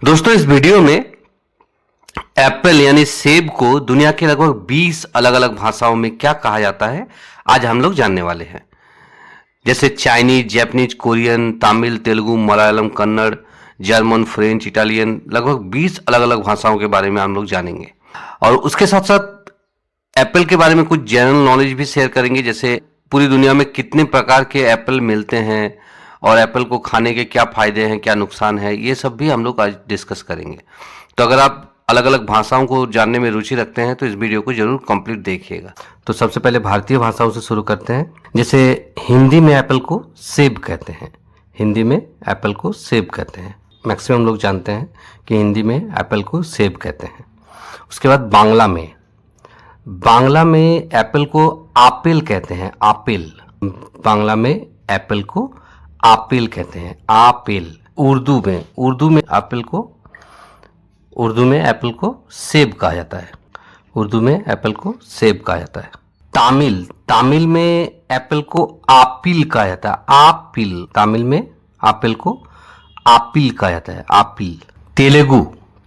दोस्तों इस वीडियो में एप्पल यानी सेब को दुनिया के लगभग 20 अलग अलग भाषाओं में क्या कहा जाता है आज हम लोग जानने वाले हैं। जैसे Chinese, Japanese, Korean, Tamil, Telugu, Malayalam, Kannada, German, French, Italian, लगभग 20 अलग अलग भाषाओं के बारे में हम लोग जानेंगे। और उसके साथ साथ एप्पल के बारे में कुछ जनरल नॉलेज भी शेयर करेंगे, जैसे पूरी दुनिया में कितने प्रकार के एप्पल मिलते हैं और एप्पल को खाने के क्या फायदे हैं, क्या नुकसान है, ये सब भी हम लोग आज डिस्कस करेंगे। तो अगर आप अलग अलग भाषाओं को जानने में रुचि रखते हैं तो इस वीडियो को जरूर कंप्लीट देखिएगा। तो सबसे पहले भारतीय भाषाओं से शुरू करते हैं। जैसे हिंदी में एप्पल को सेब कहते हैं। हिंदी में एप्पल को सेब कहते हैं। मैक्सिमम लोग जानते हैं कि हिंदी में एप्पल को सेब कहते हैं। उसके बाद बांग्ला में एप्पल को आपेल कहते हैं। आपेल, बांग्ला में एप्पल को आपेल कहते हैं। आपेल। उर्दू में एप्पल को सेब कहा जाता है। उर्दू में एप्पल को सेब कहा जाता है। तमिल में एप्पल को आपिल कहा जाता है। आपिल। तमिल में एप्पल को आपिल कहा जाता है। आपिल।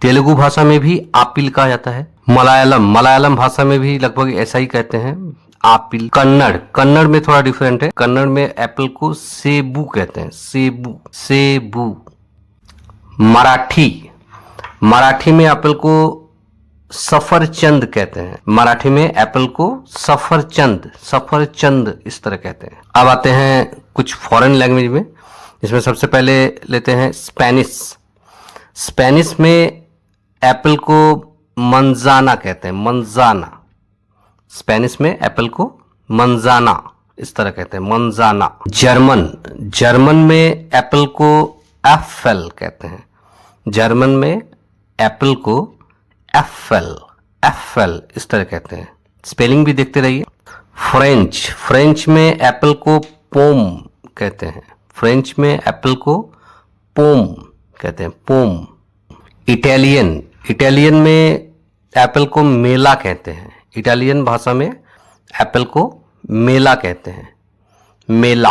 तेलुगु भाषा में भी आपिल कहा जाता है। मलयालम भाषा में भी लगभग ऐसा ही कहते हैं, आपिल। कन्नड़ में थोड़ा डिफरेंट है। कन्नड़ में एप्पल को सेबू कहते हैं। सेबू। मराठी में एप्पल को सफरचंद कहते हैं। मराठी में एप्पल को सफरचंद इस तरह कहते हैं। अब आते हैं कुछ फॉरेन लैंग्वेज में, इसमें सबसे पहले लेते हैं स्पेनिश में एप्पल को मंजाना कहते हैं। मंजाना। स्पेनिश में एप्पल को मंजाना इस तरह कहते हैं। मंजाना। जर्मन में एप्पल को एप्पल कहते हैं। जर्मन में एप्पल को एप्पल इस तरह कहते हैं। स्पेलिंग भी देखते रहिए। फ्रेंच में एप्पल को पोम कहते हैं। फ्रेंच में एप्पल को पोम कहते हैं। पोम। इटालियन में एप्पल को मेला कहते हैं। इटालियन भाषा में एप्पल को मेला कहते हैं। मेला।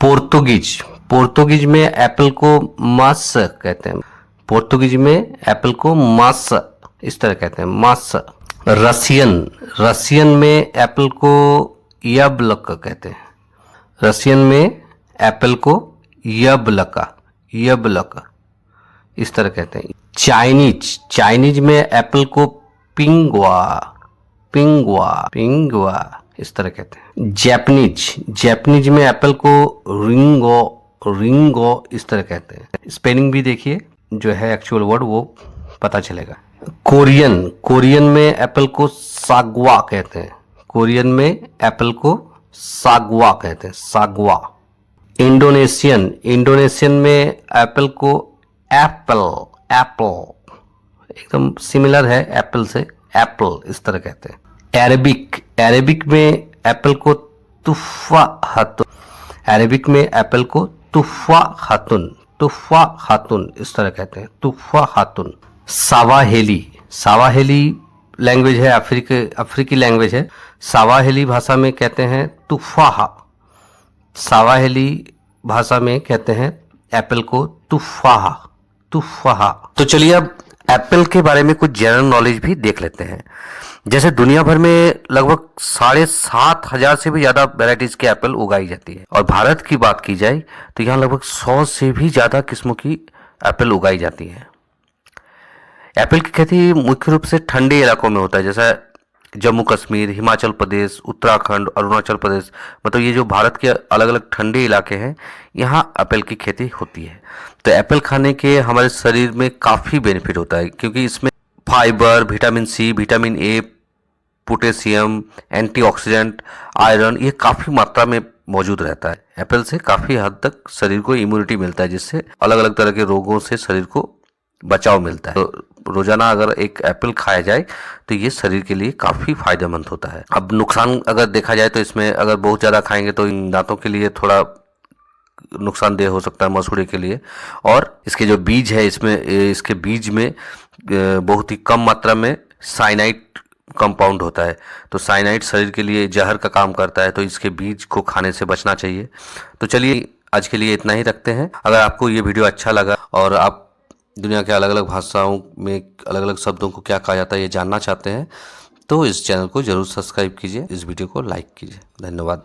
पोर्तुगीज में एप्पल को मास कहते हैं। पोर्तुगीज में एप्पल को मास इस तरह कहते हैं। मास। रसियन में एप्पल को यबलक कहते हैं। रसियन में एप्पल को यबलक इस तरह कहते हैं। चाइनीज में एप्पल को पिंगुआ इस तरह कहते हैं। जापानीज में एप्पल को रिंगो इस तरह कहते हैं। स्पेलिंग भी देखिए, जो है एक्चुअल वर्ड वो पता चलेगा। कोरियन में एप्पल को सागवा कहते हैं। कोरियन में एप्पल को सागवा कहते हैं। सागवा। इंडोनेशियन में एप्पल को एप्पल एकदम सिमिलर है एप्पल से, एप्पल इस तरह कहते हैं। अरेबिक में एप्पल को तुफा खातून इस तरह कहते हैं। तुफा खातून। सावाहेली लैंग्वेज है, अफ्रीकी लैंग्वेज है। सावाहेली भाषा में कहते हैं तुफाहा। सावाहेली भाषा में कहते हैं एप्पल को तुफाहा। तो चलिए अब एप्पल के बारे में कुछ जनरल नॉलेज भी देख लेते हैं। जैसे दुनिया भर में लगभग 7,500 से भी ज्यादा वैरायटीज के एप्पल उगाई जाती है, और भारत की बात की जाए तो यहाँ लगभग 100 से भी ज्यादा किस्मों की एप्पल उगाई जाती है। एप्पल की खेती मुख्य रूप से ठंडे इलाकों में होता है, जैसा जम्मू कश्मीर, हिमाचल प्रदेश, उत्तराखंड, अरुणाचल प्रदेश, मतलब ये जो भारत के अलग अलग ठंडे इलाके हैं, यहाँ एप्पल की खेती होती है। तो एप्पल खाने के हमारे शरीर में काफ़ी बेनिफिट होता है, क्योंकि इसमें fibre, vitamin C, vitamin A, potassium, antioxidant, iron, ये काफ़ी मात्रा में मौजूद रहता है। एप्पल से काफ़ी हद तक शरीर को इम्यूनिटी मिलता है, जिससे अलग अलग तरह के रोगों से शरीर को बचाव मिलता है। तो रोजाना अगर एक एप्पल खाया जाए तो ये शरीर के लिए काफ़ी फायदेमंद होता है। अब नुकसान अगर देखा जाए तो इसमें अगर बहुत ज़्यादा खाएंगे तो इन दांतों के लिए थोड़ा नुकसानदेह हो सकता है, मसूड़े के लिए। और इसके जो बीज है, इसके बीज में बहुत ही कम मात्रा में साइनाइड कंपाउंड होता है। तो साइनाइड शरीर के लिए जहर का काम करता है, तो इसके बीज को खाने से बचना चाहिए। तो चलिए आज के लिए इतना ही रखते हैं। अगर आपको ये वीडियो अच्छा लगा और आप दुनिया के अलग अलग भाषाओं में अलग अलग शब्दों को क्या कहा जाता है ये जानना चाहते हैं तो इस चैनल को जरूर सब्सक्राइब कीजिए, इस वीडियो को लाइक कीजिए। धन्यवाद।